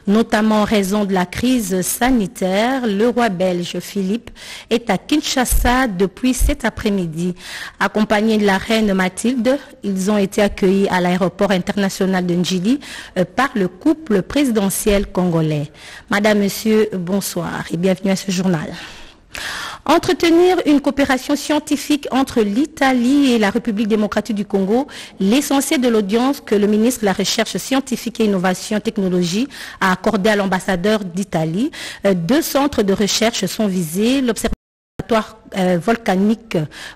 Notamment en raison de la crise sanitaire. Le roi belge Philippe est à Kinshasa depuis cet après-midi. Accompagné de la reine Mathilde, ils ont été accueillis à l'aéroport international de Njili par le couple présidentiel congolais. Madame, Monsieur, bonsoir et bienvenue à ce journal. Entretenir une coopération scientifique entre l'Italie et la République démocratique du Congo, l'essentiel de l'audience que le ministre de la Recherche scientifique et Innovation Technologie a accordé à l'ambassadeur d'Italie. Deux centres de recherche sont visés, l'Observatoire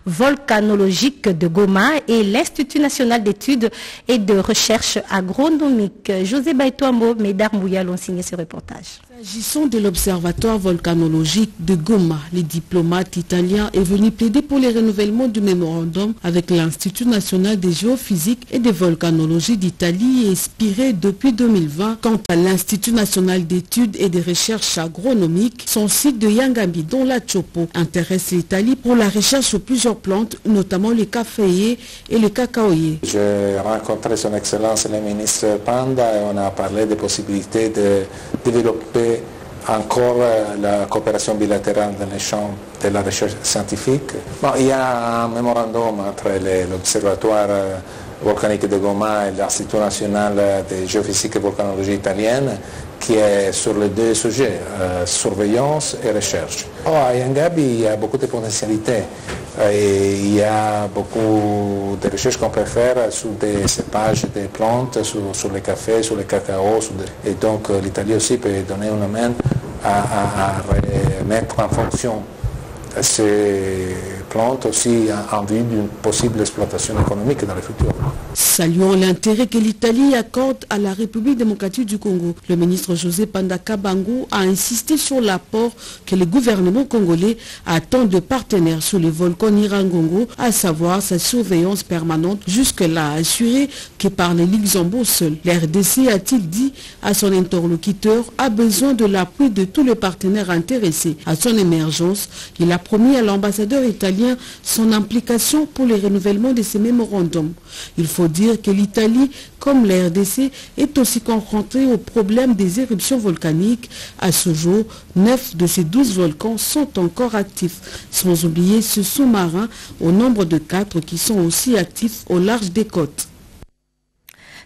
volcanologique de Goma et l'Institut national d'études et de recherche agronomique. José Baïtouambo, Médard Mouyal ont signé ce reportage. S'agissant de l'Observatoire volcanologique de Goma, les diplomates italiens est venu plaider pour les renouvellements du mémorandum avec l'Institut national de géophysique et de volcanologie d'Italie expiré depuis 2020. Quant à l'Institut national d'études et de recherche agronomique, son site de Yangambi, dont la Chopo, intéresse l'Italie pour la recherche sur plusieurs plantes, notamment les caféiers et les cacaoyers. J'ai rencontré son Excellence le ministre Panda et on a parlé des possibilités de développer encore la coopération bilatérale dans les champs de la recherche scientifique. Bon, il y a un mémorandum entre l'Observatoire volcanique de Goma et l'Institut national de géophysique et volcanologie italienne qui est sur les deux sujets, surveillance et recherche. À Yangabi, il y a beaucoup de potentialités. Et il y a beaucoup de recherches qu'on peut faire sur des cépages des plantes, sur les cafés, sur les cacao. Et donc l'Italie aussi peut donner une main à remettre en fonction ces plantes aussi en vue d'une possible exploitation économique dans le futur. Saluant l'intérêt que l'Italie accorde à la République démocratique du Congo, le ministre José Panda Kabango a insisté sur l'apport que le gouvernement congolais attend de partenaires sur le volcan Nyiragongo, à savoir sa surveillance permanente, jusque-là assurée que par le Luxembourg seul. L'RDC, a-t-il dit à son interlocuteur, a besoin de l'appui de tous les partenaires intéressés à son émergence. Il a promis à l'ambassadeur italien son implication pour le renouvellement de ces mémorandums. Il faut dire que l'Italie, comme la RDC, est aussi confrontée au problème des éruptions volcaniques. À ce jour, 9 de ces 12 volcans sont encore actifs, sans oublier ce sous-marin au nombre de 4 qui sont aussi actifs au large des côtes.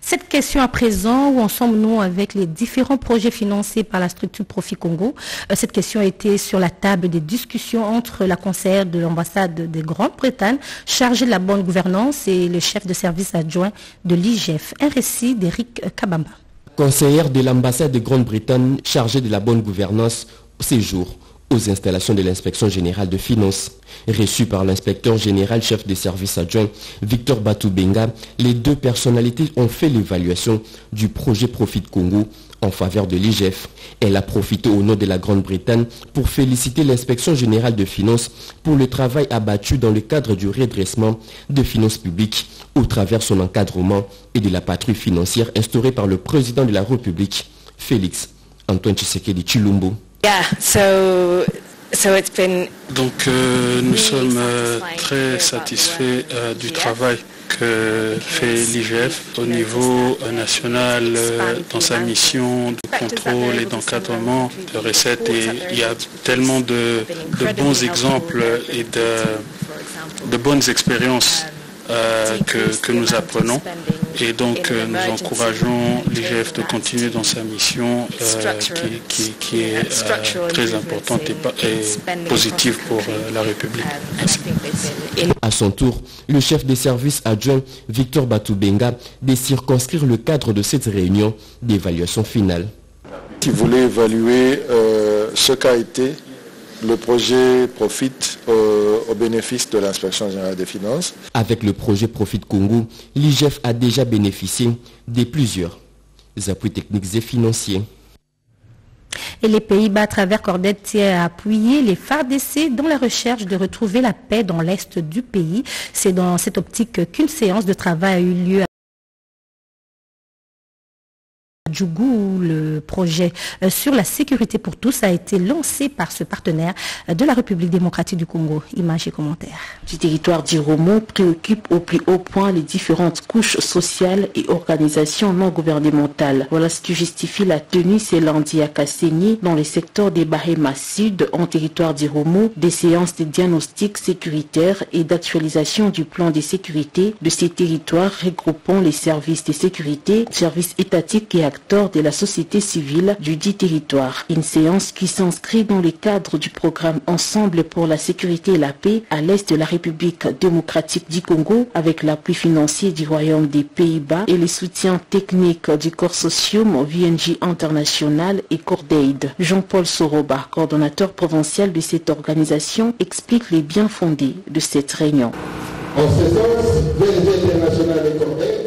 Cette question à présent, où en sommes-nous avec les différents projets financés par la structure Profit Congo? Cette question a été sur la table des discussions entre la conseillère de l'ambassade de Grande-Bretagne, chargée de la bonne gouvernance, et le chef de service adjoint de l'IGF. Un récit d'Éric Kabamba. Conseillère de l'ambassade de Grande-Bretagne, chargée de la bonne gouvernance, au séjour aux installations de l'inspection générale de finances. Reçus par l'inspecteur général chef des services adjoints Victor Batoubenga, les deux personnalités ont fait l'évaluation du projet Profit Congo en faveur de l'IGF. Elle a profité au nom de la Grande-Bretagne pour féliciter l'inspection générale de finances pour le travail abattu dans le cadre du redressement de finances publiques au travers son encadrement et de la patrouille financière instaurée par le président de la République, Félix Antoine Tshisekedi Tshilombo. Donc nous sommes très satisfaits du travail que fait l'IGF au niveau national dans sa mission de contrôle et d'encadrement de recettes. Et il y a tellement de bons exemples et de bonnes expériences que nous apprenons. Et donc nous encourageons l'IGF de continuer dans sa mission qui est très importante et positive pour la République. Merci. À son tour, le chef des services adjoints Victor Batoubenga de circonscrire le cadre de cette réunion d'évaluation finale. Si vous voulez évaluer ce qu'a été le projet Profit au bénéfice de l'inspection générale des finances. Avec le projet Profit Congo, l'IGF a déjà bénéficié de plusieurs appuis techniques et financiers. Et les Pays-Bas, à travers Cordet, tiennent à appuyer les FARDC dans la recherche de retrouver la paix dans l'est du pays. C'est dans cette optique qu'une séance de travail a eu lieu Djougou. Le projet sur la sécurité pour tous a été lancé par ce partenaire de la République démocratique du Congo. Images et commentaires. Du territoire d'Iromo préoccupe au plus haut point les différentes couches sociales et organisations non gouvernementales. Voilà ce qui justifie la tenue ce lundi à Kassenyi, dans les secteurs des Bahema Sud, en territoire d'Iromo, des séances de diagnostic sécuritaire et d'actualisation du plan de sécurité de ces territoires regroupant les services de sécurité, services étatiques et acteurs de la société civile du dit territoire. Une séance qui s'inscrit dans le cadre du programme Ensemble pour la sécurité et la paix à l'est de la République démocratique du Congo, avec l'appui financier du Royaume des Pays-Bas et les soutiens techniques du Consortium VNG International et Cordaid. Jean-Paul Soroba, coordonnateur provincial de cette organisation, explique les biens fondés de cette réunion. En ce sens, VNG International et Cordaid,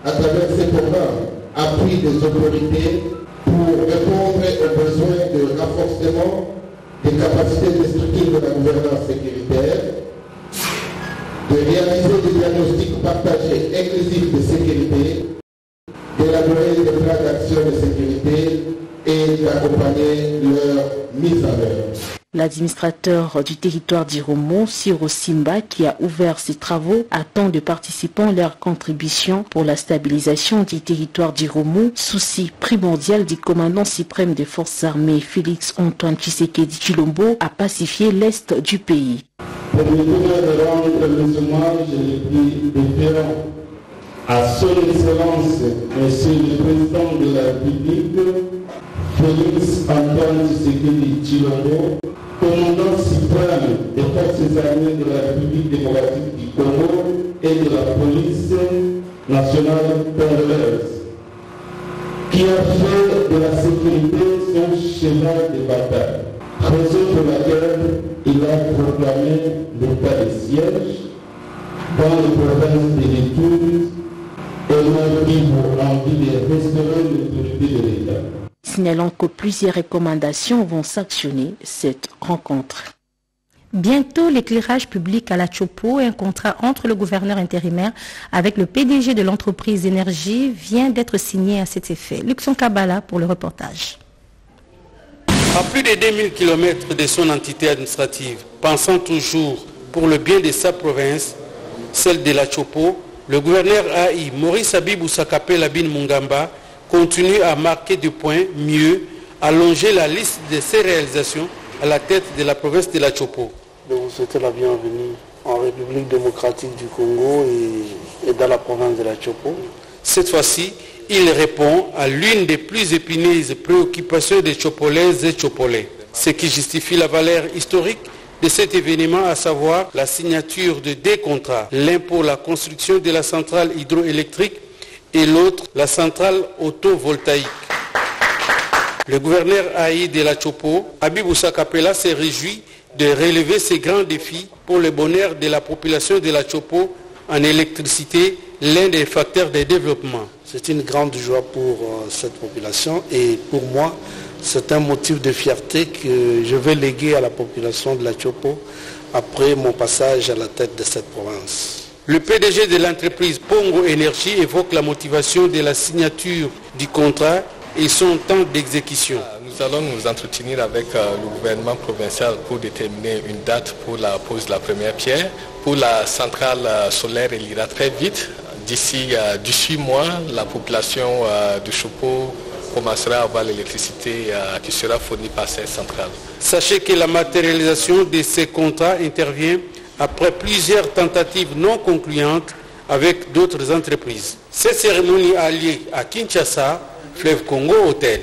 à travers ces programmes, appuie des autorités pour répondre aux besoins de renforcement des capacités de structure de la gouvernance sécuritaire, de réaliser des diagnostics partagés inclusifs de sécurité, d'élaborer des plans d'action de sécurité et d'accompagner leur mise en œuvre. L'administrateur du territoire d'Iromo, Siro Simba, qui a ouvert ses travaux, attend de participants leur contribution pour la stabilisation du territoire d'Iromo, souci primordial du commandant suprême des forces armées Félix Antoine Tshisekedi Tshilombo, à pacifier l'est du pays. Permettez-moi de rendre les hommages les plus déférents à son Excellence, Monsieur le Président de la République, Félix Antoine Tshisekedi Tshilombo, commandant suprême des forces armées de la République démocratique du Congo et de la police nationale congolaise, qui a fait de la sécurité son cheval de bataille, raison pour laquelle il a proclamé l'état de siège dans les provinces de l'Ituri et m'a dit pour envie de restaurer l'autorité de l'État. Signalant que plusieurs recommandations vont sanctionner cette rencontre. Bientôt, l'éclairage public à la Chopo, un contrat entre le gouverneur intérimaire avec le PDG de l'entreprise Énergie vient d'être signé à cet effet. Luxon Kabala pour le reportage. À plus de 2000 km de son entité administrative, pensant toujours pour le bien de sa province, celle de la Chopo, le gouverneur AI, Maurice Abibou Sakapé Labine Mungamba, continue à marquer du point mieux, allonger la liste de ses réalisations à la tête de la province de la Chopo. Je vous souhaite la bienvenue en République démocratique du Congo et dans la province de la Chopo. Cette fois-ci, il répond à l'une des plus épineuses préoccupations des Chopolaises et Chopolais, ce qui justifie la valeur historique de cet événement, à savoir la signature de 2 contrats, l'un pour la construction de la centrale hydroélectrique et l'autre, la centrale autovoltaïque. Le gouverneur AI de la Chopo, Abibou Sakapela, s'est réjoui de relever ces grands défis pour le bonheur de la population de la Chopo en électricité, l'un des facteurs de développement. C'est une grande joie pour cette population et pour moi, c'est un motif de fierté que je vais léguer à la population de la Chopo après mon passage à la tête de cette province. Le PDG de l'entreprise Pongo Énergie évoque la motivation de la signature du contrat et son temps d'exécution. Nous allons nous entretenir avec le gouvernement provincial pour déterminer une date pour la pose de la première pierre. Pour la centrale solaire, elle ira très vite. D'ici 18 mois, la population de Chopo commencera à avoir l'électricité qui sera fournie par cette centrale. Sachez que la matérialisation de ces contrats intervient après plusieurs tentatives non concluantes avec d'autres entreprises. Cette cérémonie a lieu à Kinshasa, Fleuve Congo Hôtel.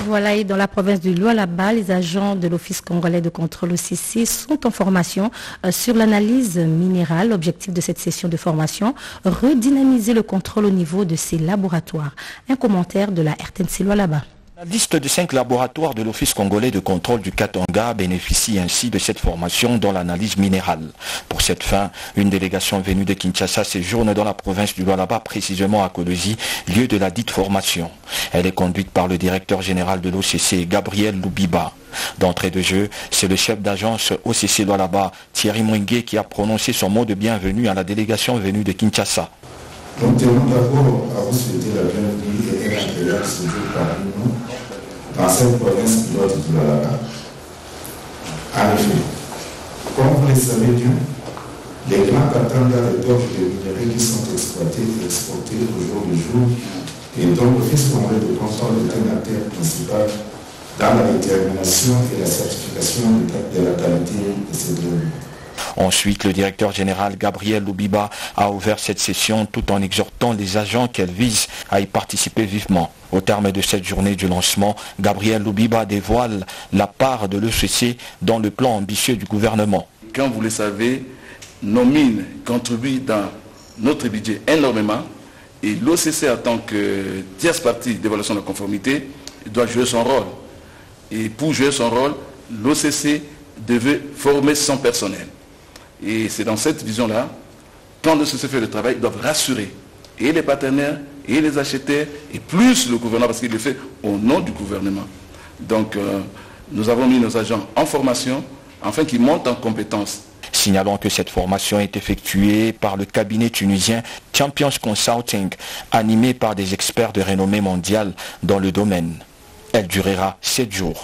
Voilà, et dans la province du Lualaba, les agents de l'Office congolais de contrôle OCC sont en formation sur l'analyse minérale. L'objectif de cette session de formation, redynamiser le contrôle au niveau de ces laboratoires. Un commentaire de la RTNC Lualaba. La liste de 5 laboratoires de l'Office congolais de contrôle du Katanga bénéficie ainsi de cette formation dans l'analyse minérale. Pour cette fin, une délégation venue de Kinshasa séjourne dans la province du Lualaba, précisément à Kolosi, lieu de la dite formation. Elle est conduite par le directeur général de l'OCC, Gabriel Loubiba. D'entrée de jeu, c'est le chef d'agence OCC Lualaba, Thierry Mwenge, qui a prononcé son mot de bienvenue à la délégation venue de Kinshasa. Nous tenons d'abord à vous souhaiter la bienvenue et ministériel se trouve parmi nous dans cette province pilote du Lualaba. En effet, comme vous le savez bien, les grands Katanga d'orge de minerais qui sont exploités et exportés au jour le jour et dont l'Office congolais de contrôle est un acteur principal dans la détermination et la certification de la qualité de ces données. Ensuite, le directeur général Gabriel Loubiba a ouvert cette session tout en exhortant les agents qu'elle vise à y participer vivement. Au terme de cette journée du lancement, Gabriel Loubiba dévoile la part de l'ECC dans le plan ambitieux du gouvernement. Comme vous le savez, nos mines contribuent dans notre budget énormément et l'OCC en tant que tierce partie d'évaluation de la conformité doit jouer son rôle. Et pour jouer son rôle, l'OCC devait former son personnel. Et c'est dans cette vision-là, quand l'OCC fait le travail, ils doivent rassurer et les partenaires, et les acheteurs, et plus le gouvernement, parce qu'il le fait au nom du gouvernement. Donc, nous avons mis nos agents en formation, afin qu'ils montent en compétences. Signalons que cette formation est effectuée par le cabinet tunisien Champions Consulting, animé par des experts de renommée mondiale dans le domaine. Elle durera 7 jours.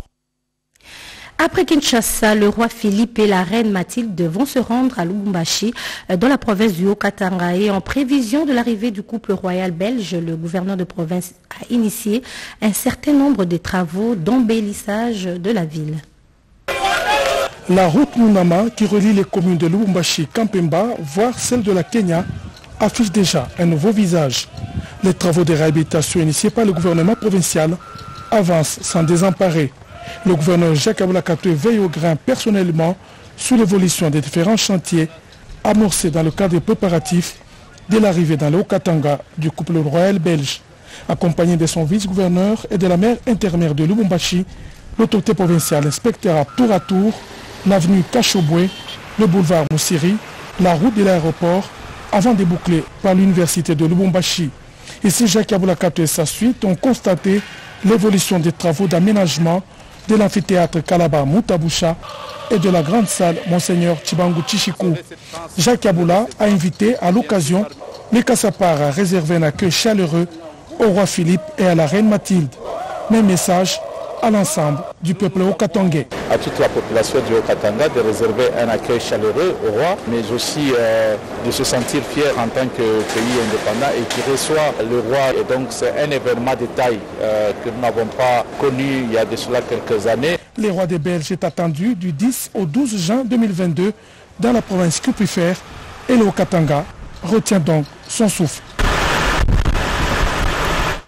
Après Kinshasa, le roi Philippe et la reine Mathilde vont se rendre à Lubumbashi, dans la province du Haut-Katanga. Et en prévision de l'arrivée du couple royal belge, le gouverneur de province a initié un certain nombre de travaux d'embellissage de la ville. La route Nunama, qui relie les communes de Lubumbashi, Kampemba, voire celle de la Kenya, affiche déjà un nouveau visage. Les travaux de réhabilitation initiés par le gouvernement provincial avancent sans désemparer. Le gouverneur Jacques Aboulakatoué veille au grain personnellement sur l'évolution des différents chantiers amorcés dans le cadre des préparatifs de l'arrivée dans le Haut-Katanga du couple royal belge. Accompagné de son vice-gouverneur et de la maire intermaire de Lubumbashi, l'autorité provinciale inspectera tour à tour l'avenue Kachobwe, le boulevard Moussiri, la route de l'aéroport, avant de boucler par l'université de Lubumbashi. Ici, Jacques Aboulakatoué et sa suite ont constaté l'évolution des travaux d'aménagement de l'amphithéâtre Kalaba Moutaboucha et de la grande salle Monseigneur Chibangu Chichikou. Jacques Aboula a invité à l'occasion les Kassapars à réserver un accueil chaleureux au roi Philippe et à la reine Mathilde. Même message à l'ensemble du peuple haut-katangais. À toute la population du Haut-Katanga de réserver un accueil chaleureux au roi, mais aussi de se sentir fier en tant que pays indépendant et qui reçoit le roi. Et donc c'est un événement de taille que nous n'avons pas connu il y a de cela quelques années. Le roi des Belges est attendu du 10 au 12 juin 2022 dans la province Kupifère et le Haut-Katanga retient donc son souffle.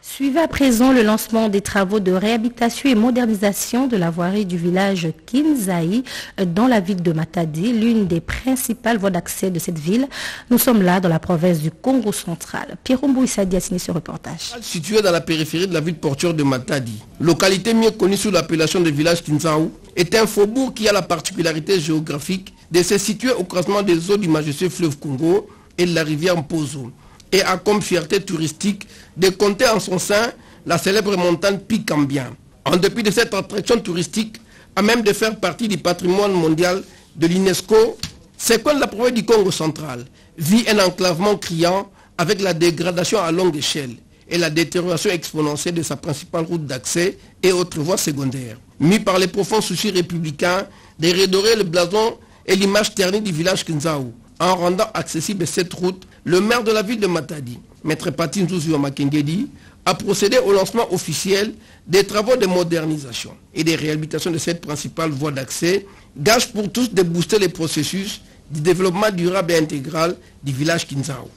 Suivez à présent le lancement des travaux de réhabilitation et modernisation de la voirie du village Kinzaï dans la ville de Matadi, l'une des principales voies d'accès de cette ville. Nous sommes là dans la province du Congo central. Pierre Mbouissadi a signé ce reportage. Situé dans la périphérie de la ville portuaire de Matadi, localité mieux connue sous l'appellation de village Kinzaï, est un faubourg qui a la particularité géographique de se situer au croisement des eaux du majestueux fleuve Congo et de la rivière Mpozo, et a comme fierté touristique de compter en son sein la célèbre montagne Pikambien. En dépit de cette attraction touristique, à même de faire partie du patrimoine mondial de l'UNESCO, c'est quand la province du Congo central vit un enclavement criant avec la dégradation à longue échelle et la détérioration exponentielle de sa principale route d'accès et autres voies secondaires. Mis par les profonds soucis républicains de redorer le blason et l'image ternie du village Kinzaou, en rendant accessible cette route, le maire de la ville de Matadi, Maître Patin Zouzou Makengedi, a procédé au lancement officiel des travaux de modernisation et de réhabilitation de cette principale voie d'accès, gage pour tous de booster les processus du développement durable et intégral du village Kinzaou.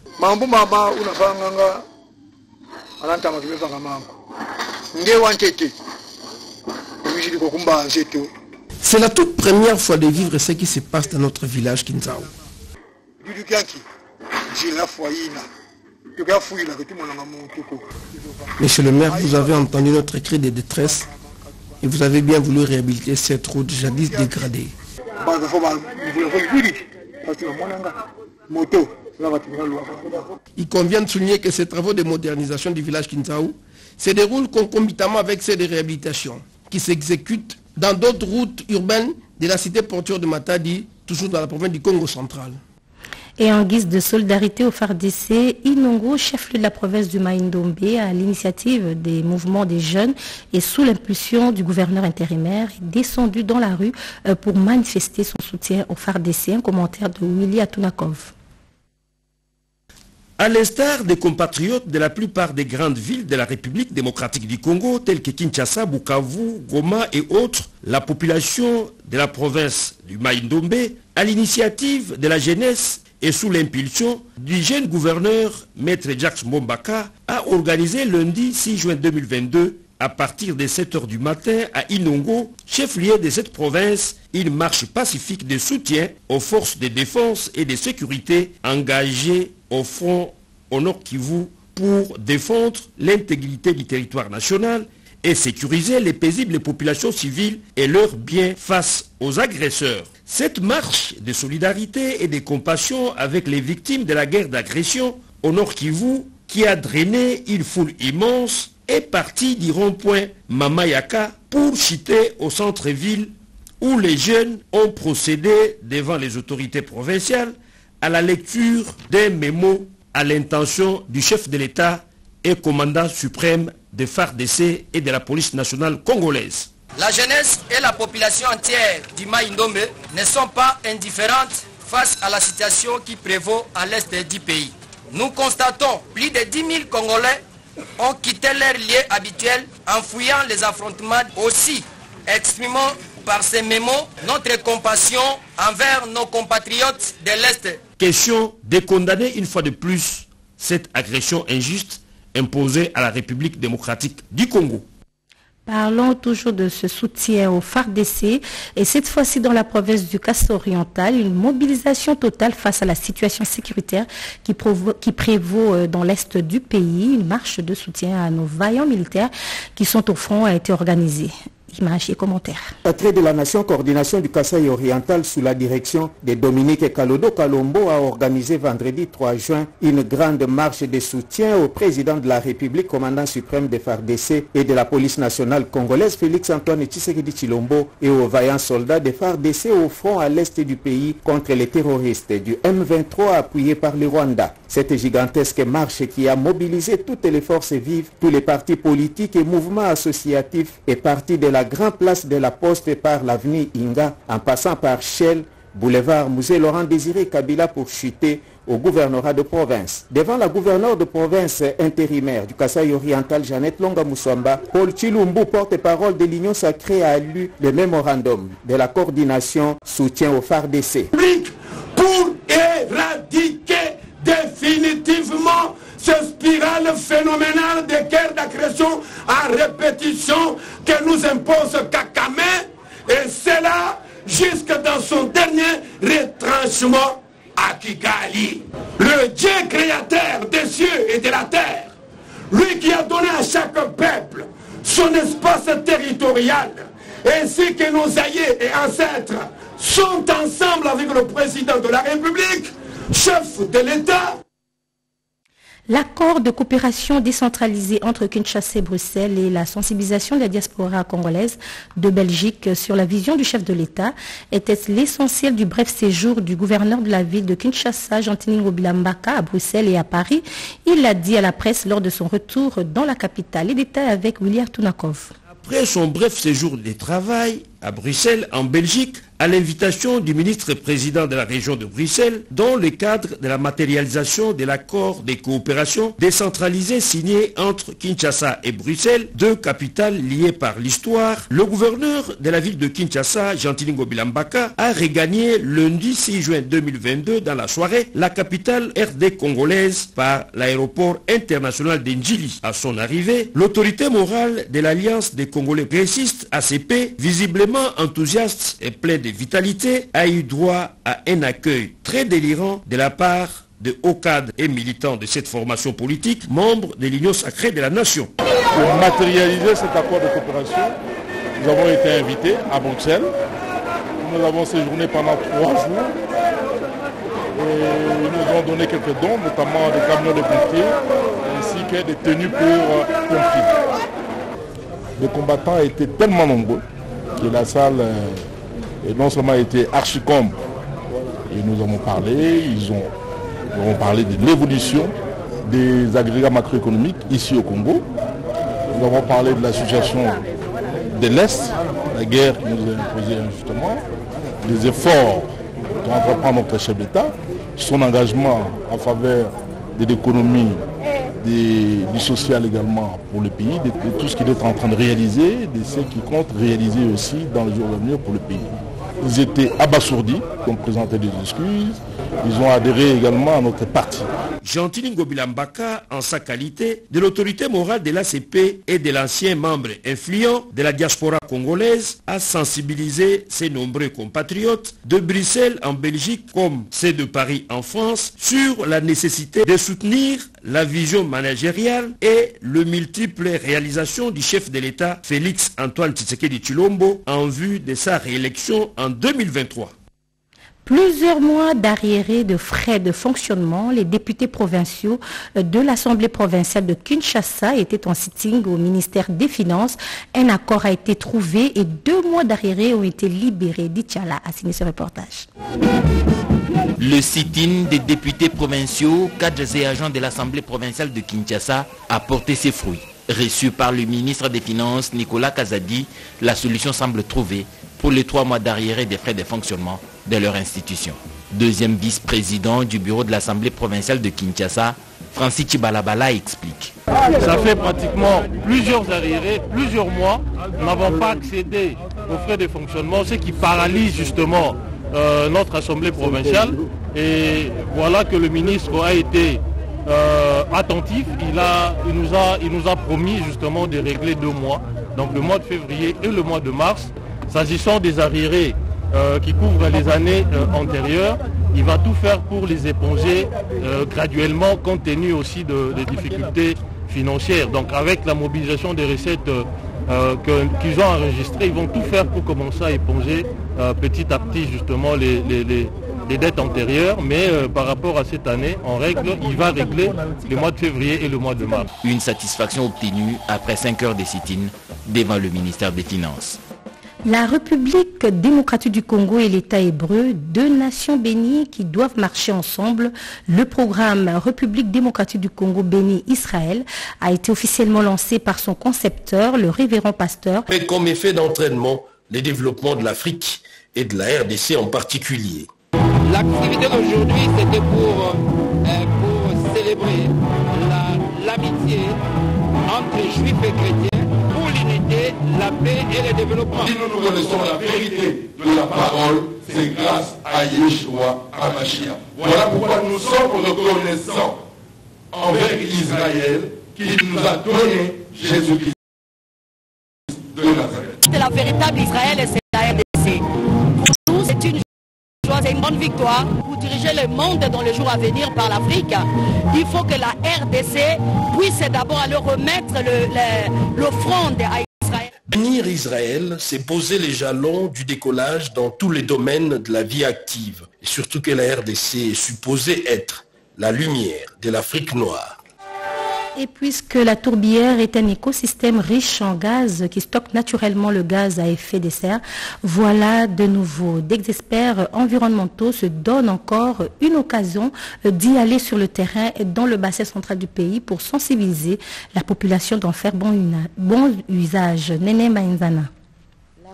C'est la toute première fois de vivre ce qui se passe dans notre village Kinzaou. Monsieur le maire, vous avez entendu notre cri de détresse et vous avez bien voulu réhabiliter cette route jadis dégradée. Il convient de souligner que ces travaux de modernisation du village Kinzaou se déroulent concomitamment avec ceux de réhabilitation qui s'exécutent dans d'autres routes urbaines de la cité portuaire de Matadi, toujours dans la province du Congo central. Et en guise de solidarité au FARDC, Inongo, chef-lieu de la province du Maïndombe, à l'initiative des mouvements des jeunes et sous l'impulsion du gouverneur intérimaire, est descendu dans la rue pour manifester son soutien au FARDC. Un commentaire de Willy Atunakov. À l'instar des compatriotes de la plupart des grandes villes de la République démocratique du Congo, telles que Kinshasa, Bukavu, Goma et autres, la population de la province du Maïndombe, à l'initiative de la jeunesse et sous l'impulsion du jeune gouverneur, Maître Jacques Mbombaka, a organisé lundi 6 juin 2022, à partir de 7 h du matin à Inongo, chef-lieu de cette province, une marche pacifique de soutien aux forces de défense et de sécurité engagées au front au Nord Kivu pour défendre l'intégrité du territoire national et sécuriser les paisibles populations civiles et leurs biens face aux agresseurs. Cette marche de solidarité et de compassion avec les victimes de la guerre d'agression au Nord Kivu, qui a drainé une foule immense, est partie du rond-point Mamayaka pour chuter au centre-ville où les jeunes ont procédé devant les autorités provinciales à la lecture d'un mémo à l'intention du chef de l'État et commandant suprême de FARDC et de la police nationale congolaise. La jeunesse et la population entière du Maïndombe ne sont pas indifférentes face à la situation qui prévaut à l'est du pays. Nous constatons plus de 10 000 Congolais ont quitté leur lieu habituel en fuyant les affrontements. Aussi, exprimons par ces mémos notre compassion envers nos compatriotes de l'Est. Question de condamner une fois de plus cette agression injuste imposée à la République démocratique du Congo. Parlons toujours de ce soutien au FARDC et cette fois-ci dans la province du Kasso-Oriental, une mobilisation totale face à la situation sécuritaire qui prévaut dans l'est du pays. Une marche de soutien à nos vaillants militaires qui sont au front a été organisée. Images et commentaires. Patrie de la Nation, coordination du Kasaï oriental sous la direction de Dominique Kalodo Kalombo a organisé vendredi 3 juin une grande marche de soutien au président de la République, commandant suprême de FARDC et de la police nationale congolaise Félix-Antoine Tshisekedi Tshilombo et aux vaillants soldats de FARDC au front à l'est du pays contre les terroristes du M23 appuyés par le Rwanda. Cette gigantesque marche qui a mobilisé toutes les forces vives, tous les partis politiques et mouvements associatifs est partie de la grande place de la Poste par l'avenue Inga, en passant par Shell, boulevard Musée Laurent Désiré Kabila pour chuter au gouvernorat de province. Devant la gouverneure de province intérimaire du Kasaï oriental, Jeannette Longa Moussamba, Paul Chilumbu, porte-parole de l'Union sacrée, a lu le mémorandum de la coordination soutien au FARDC. Pour éradiquer définitivement ce spirale phénoménale de guerre d'agression à répétition que nous impose Kakame, et cela jusque dans son dernier retranchement à Kigali. Le Dieu créateur des cieux et de la terre, lui qui a donné à chaque peuple son espace territorial, ainsi que nos aïeux et ancêtres sont ensemble avec le président de la République, chef de l'État. L'accord de coopération décentralisée entre Kinshasa et Bruxelles et la sensibilisation de la diaspora congolaise de Belgique sur la vision du chef de l'État était l'essentiel du bref séjour du gouverneur de la ville de Kinshasa, Jean-Tini Ngobilambaka, à Bruxelles et à Paris. Il l'a dit à la presse lors de son retour dans la capitale. Les détails avec William Tunakov. Après son bref séjour de travail à Bruxelles, en Belgique, à l'invitation du ministre-président de la région de Bruxelles, dans le cadre de la matérialisation de l'accord de coopération décentralisé signé entre Kinshasa et Bruxelles, deux capitales liées par l'histoire, le gouverneur de la ville de Kinshasa, Jean-Tini Ngobilambaka, a regagné lundi 6 juin 2022 dans la soirée la capitale RD congolaise par l'aéroport international d'Ndjili. À son arrivée, l'autorité morale de l'Alliance des Congolais progressistes, ACP, visiblement enthousiaste et plein de vitalité, a eu droit à un accueil très délirant de la part de hauts cadres et militants de cette formation politique, membres de l'Union sacrée de la nation. Pour matérialiser cet accord de coopération, nous avons été invités à Bruxelles. Nous avons séjourné pendant 3 jours. Et ils nous ont donné quelques dons, notamment des camions de pompiers, ainsi que des tenues pour pompiers. Les combattants étaient tellement nombreux que la salle non seulement était archi-comble, ils nous en ont parlé, ils ont Nous avons parlé de l'évolution des agrégats macroéconomiques ici au Congo. Nous avons parlé de la situation de l'Est, la guerre qui nous a imposé injustement, les efforts qu'entreprend notre chef d'État, son engagement en faveur de l'économie, du social également pour le pays, de tout ce qu'il est en train de réaliser, de ce qu'il compte réaliser aussi dans les jours à venir pour le pays. Ils étaient abasourdis, ils ont présenté des excuses, ils ont adhéré également à notre parti. Gentili Ngobilambaka, en sa qualité de l'autorité morale de l'ACP et de l'ancien membre influent de la diaspora congolaise, a sensibilisé ses nombreux compatriotes de Bruxelles en Belgique comme ceux de Paris en France sur la nécessité de soutenir la vision managériale et le multiple réalisation du chef de l'État Félix Antoine Tshisekedi Tshilombo en vue de sa réélection en 2023. Plusieurs mois d'arriérés de frais de fonctionnement, les députés provinciaux de l'Assemblée provinciale de Kinshasa étaient en sitting au ministère des Finances. Un accord a été trouvé et 2 mois d'arriérés ont été libérés. Dichala a signé ce reportage. Le sit-in des députés provinciaux, cadres et agents de l'Assemblée provinciale de Kinshasa a porté ses fruits. Reçu par le ministre des Finances, Nicolas Kazadi, la solution semble trouvée pour les 3 mois d'arriérés des frais de fonctionnement de leur institution. Deuxième vice-président du bureau de l'Assemblée provinciale de Kinshasa, Francis Chibalabala explique. Ça fait pratiquement plusieurs arriérés, plusieurs mois, nous n'avons pas accédé aux frais de fonctionnement, ce qui paralyse justement notre Assemblée provinciale. Et voilà que le ministre a été attentif, il nous a promis justement de régler 2 mois, donc le mois de février et le mois de mars. S'agissant des arriérés qui couvrent les années antérieures, il va tout faire pour les éponger graduellement compte tenu aussi des difficultés financières. Donc avec la mobilisation des recettes qu'ils ont enregistrées, ils vont tout faire pour commencer à éponger petit à petit justement les dettes antérieures, mais par rapport à cette année, il va régler le mois de février et le mois de mars. Une satisfaction obtenue après 5 heures de sit-in devant le ministère des Finances. La République démocratique du Congo et l'État hébreu, 2 nations bénies qui doivent marcher ensemble. Le programme République démocratique du Congo béni-Israël a été officiellement lancé par son concepteur, le révérend pasteur. Mais comme effet d'entraînement, le développement de l'Afrique et de la RDC en particulier. L'activité d'aujourd'hui, c'était pour célébrer l'amitié entre les Juifs et chrétiens, pour l'unité, la paix et le développement. Si nous connaissons la vérité de la parole, c'est grâce à Yeshua HaMashiach. Voilà pourquoi nous sommes reconnaissants envers Israël qui nous a donné Jésus-Christ de Nazareth. C'est la véritable Israël et c'est la RDC. Pour nous, c'est une joie, c'est une bonne victoire pour diriger le monde dans les jours à venir par l'Afrique. Il faut que la RDC puisse d'abord aller remettre l'offrande à Israël. Bénir Israël, c'est poser les jalons du décollage dans tous les domaines de la vie active. Et surtout que la RDC est supposée être la lumière de l'Afrique noire. Et puisque la tourbière est un écosystème riche en gaz qui stocke naturellement le gaz à effet de serre, voilà de nouveau des experts environnementaux se donnent encore une occasion d'y aller sur le terrain dans le bassin central du pays pour sensibiliser la population d'en faire bon usage. Néné Mainzana.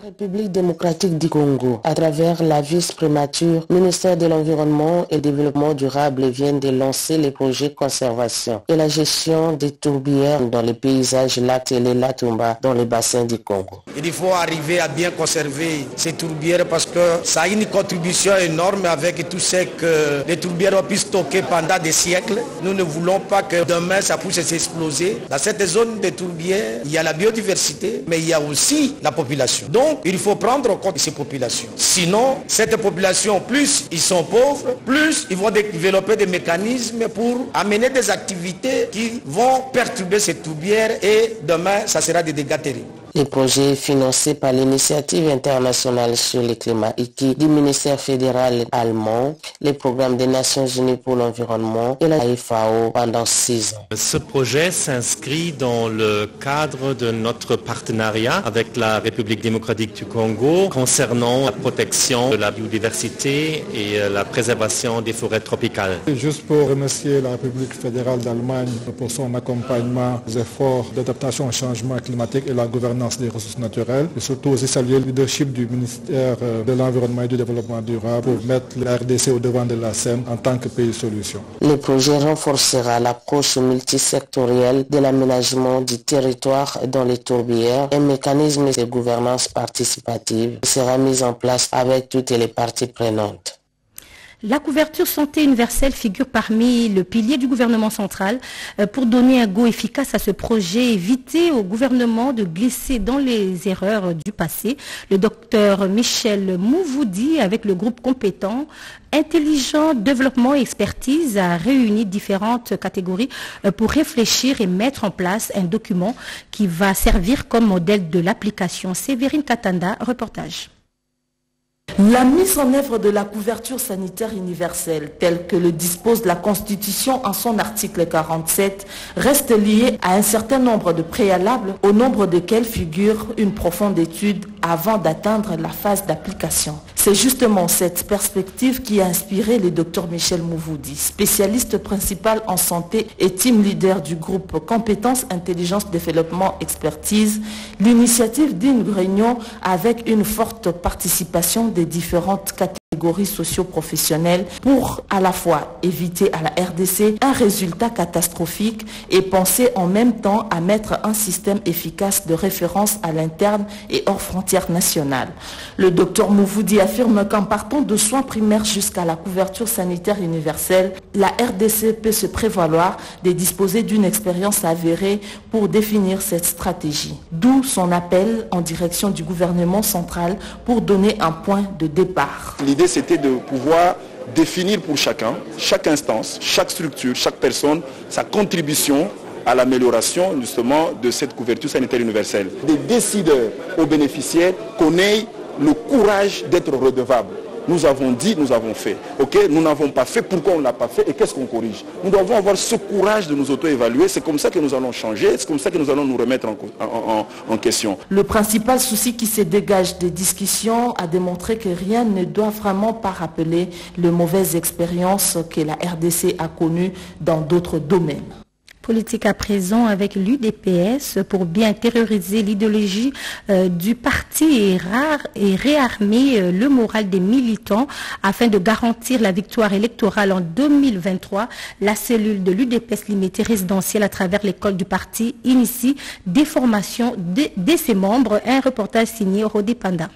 La République démocratique du Congo, à travers la vice-prémature, ministère de l'Environnement et du Développement durable vient de lancer les projets de conservation et la gestion des tourbières dans les paysages Latélé, Latumba, dans les bassins du Congo. Il faut arriver à bien conserver ces tourbières parce que ça a une contribution énorme avec tout ce que les tourbières ont pu stocker pendant des siècles. Nous ne voulons pas que demain ça puisse s'exploser. Dans cette zone des tourbières, il y a la biodiversité, mais il y a aussi la population. Donc, il faut prendre en compte ces populations. Sinon, cette population, plus ils sont pauvres, plus ils vont développer des mécanismes pour amener des activités qui vont perturber ces tourbières et demain, ça sera des dégâts terribles. Les projets financés par l'initiative internationale sur le climat IKI du ministère fédéral allemand, les programmes des Nations Unies pour l'environnement et la FAO pendant 6 ans. Ce projet s'inscrit dans le cadre de notre partenariat avec la République démocratique du Congo concernant la protection de la biodiversité et la préservation des forêts tropicales. Juste pour remercier la République fédérale d'Allemagne pour son accompagnement des efforts d'adaptation au changement climatique et la gouvernance des ressources naturelles, et surtout aussi saluer le leadership du ministère de l'Environnement et du Développement durable pour mettre la RDC au devant de la scène en tant que pays solution. Le projet renforcera l'approche multisectorielle de l'aménagement du territoire dans les tourbières. Un mécanisme de gouvernance participative sera mis en place avec toutes les parties prenantes. La couverture santé universelle figure parmi le pilier du gouvernement central. Pour donner un go efficace à ce projet, éviter au gouvernement de glisser dans les erreurs du passé, le docteur Michel Mouvoudi, avec le groupe compétent Intelligent Développement et Expertise, a réuni différentes catégories pour réfléchir et mettre en place un document qui va servir comme modèle de l'application. Séverine Katanda, reportage. La mise en œuvre de la couverture sanitaire universelle, telle que le dispose la Constitution en son article 47, reste liée à un certain nombre de préalables, au nombre desquels figure une profonde étude avant d'atteindre la phase d'application. C'est justement cette perspective qui a inspiré le Dr Michel Mouvoudi, spécialiste principal en santé et team leader du groupe Compétences, Intelligence, Développement, Expertise, l'initiative d'une réunion avec une forte participation des différentes catégories socio-professionnelles pour à la fois éviter à la RDC un résultat catastrophique et penser en même temps à mettre un système efficace de référence à l'interne et hors frontières nationales. Le docteur Mouvoudi affirme qu'en partant de soins primaires jusqu'à la couverture sanitaire universelle, la RDC peut se prévaloir de disposer d'une expérience avérée pour définir cette stratégie. D'où son appel en direction du gouvernement central pour donner un point de départ. L'idée, c'était de pouvoir définir pour chacun, chaque instance, chaque structure, chaque personne, sa contribution à l'amélioration justement de cette couverture sanitaire universelle. Des décideurs aux bénéficiaires qu'on ait le courage d'être redevable. Nous avons dit, nous avons fait. Ok, nous n'avons pas fait, pourquoi on ne l'a pas fait et qu'est-ce qu'on corrige? Nous devons avoir ce courage de nous auto-évaluer. C'est comme ça que nous allons changer, c'est comme ça que nous allons nous remettre en question. Le principal souci qui se dégage des discussions a démontré que rien ne doit vraiment pas rappeler les mauvaises expériences que la RDC a connues dans d'autres domaines. Politique à présent avec l'UDPS pour bien intérioriser l'idéologie du parti et réarmer le moral des militants afin de garantir la victoire électorale en 2023. La cellule de l'UDPS limitée résidentielle à travers l'école du parti initie des formations de ses membres. Un reportage signé Rodé Panda.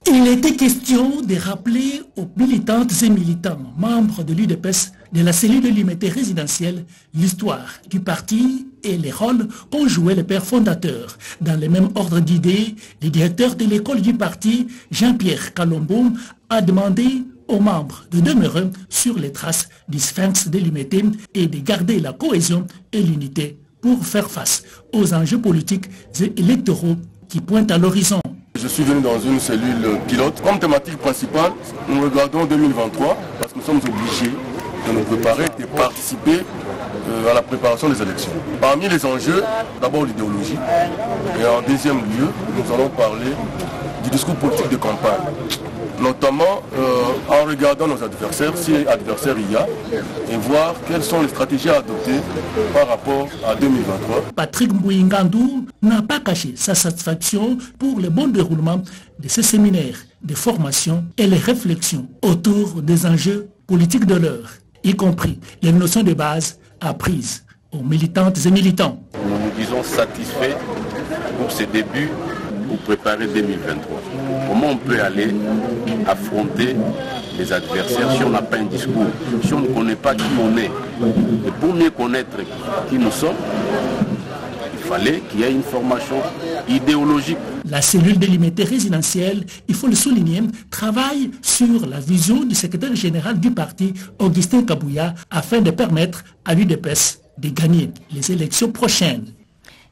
Il était question de rappeler aux militantes et militants, membres de l'UDPS, de la cellule limitée résidentielle, l'histoire du parti et les rôles qu'ont joué les pères fondateurs. Dans le même ordre d'idées, le directeur de l'école du parti, Jean-Pierre Kalomboum, a demandé aux membres de demeurer sur les traces du sphinx délimité et de garder la cohésion et l'unité pour faire face aux enjeux politiques et électoraux qui pointent à l'horizon. Je suis venu dans une cellule pilote. Comme thématique principale, nous regardons 2023 parce que nous sommes obligés de nous préparer et participer à la préparation des élections. Parmi les enjeux, d'abord l'idéologie. Et en deuxième lieu, nous allons parler du discours politique de campagne. Notamment en regardant nos adversaires, si adversaires il y a, et voir quelles sont les stratégies à adopter par rapport à 2023. Patrick Mbouingandou n'a pas caché sa satisfaction pour le bon déroulement de ces séminaires de formation et les réflexions autour des enjeux politiques de l'heure, y compris les notions de base apprises aux militantes et militants. Nous nous disons satisfaits pour ces débuts pour préparer 2023. Comment on peut aller affronter les adversaires si on n'a pas un discours, si on ne connaît pas qui on est? Et pour mieux connaître qui nous sommes, il fallait qu'il y ait une formation idéologique. La cellule délimitée résidentielle, il faut le souligner, travaille sur la vision du secrétaire général du parti, Augustin Kabouya, afin de permettre à l'UDPS de gagner les élections prochaines.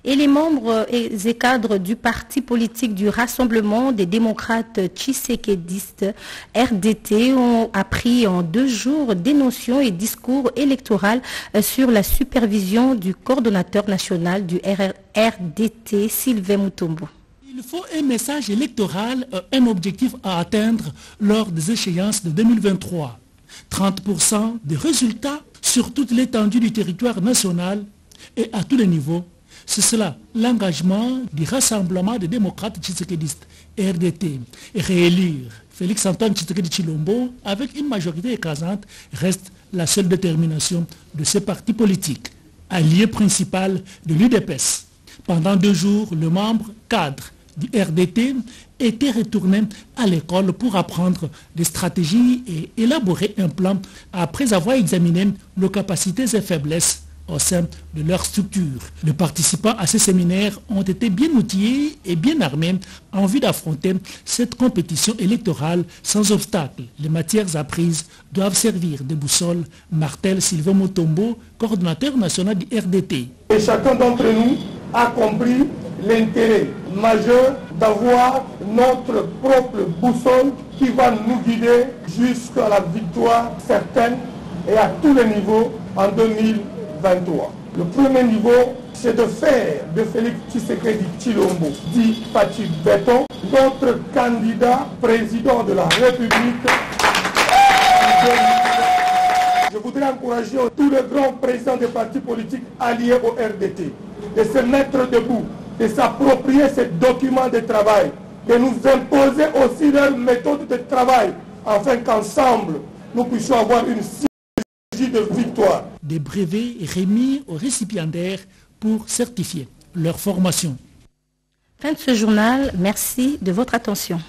Et les membres et cadres du parti politique du Rassemblement des démocrates tshisekédistes RDT ont appris en 2 jours des notions et discours électoraux sur la supervision du coordonnateur national du RDT, Sylvain Mutombo. Il faut un message électoral, un objectif à atteindre lors des échéances de 2023. 30% des résultats sur toute l'étendue du territoire national et à tous les niveaux. C'est cela, l'engagement du Rassemblement des démocrates tshisekédistes, RDT. Et réélire Félix Antoine Tshisekedi Tshilombo avec une majorité écrasante reste la seule détermination de ce parti politique, allié principal de l'UDPS. Pendant 2 jours, le membre cadre du RDT était retourné à l'école pour apprendre des stratégies et élaborer un plan après avoir examiné nos capacités et faiblesses au sein de leur structure. Les participants à ces séminaires ont été bien outillés et bien armés en vue d'affronter cette compétition électorale sans obstacle. Les matières apprises doivent servir de boussole, martèle Sylvain Mutombo, coordonnateur national du RDT. Et chacun d'entre nous a compris l'intérêt majeur d'avoir notre propre boussole qui va nous guider jusqu'à la victoire certaine et à tous les niveaux en 2023. Le premier niveau, c'est de faire de Félix Tshisekedi Tshilombo, dit Patrick Béton, notre candidat président de la République. Je voudrais encourager tous les grands présidents des partis politiques alliés au RDT de se mettre debout, de s'approprier ces documents de travail, de nous imposer aussi leur méthode de travail, afin qu'ensemble, nous puissions avoir une synergie de victoire. Des brevets remis aux récipiendaires pour certifier leur formation. Fin de ce journal, merci de votre attention.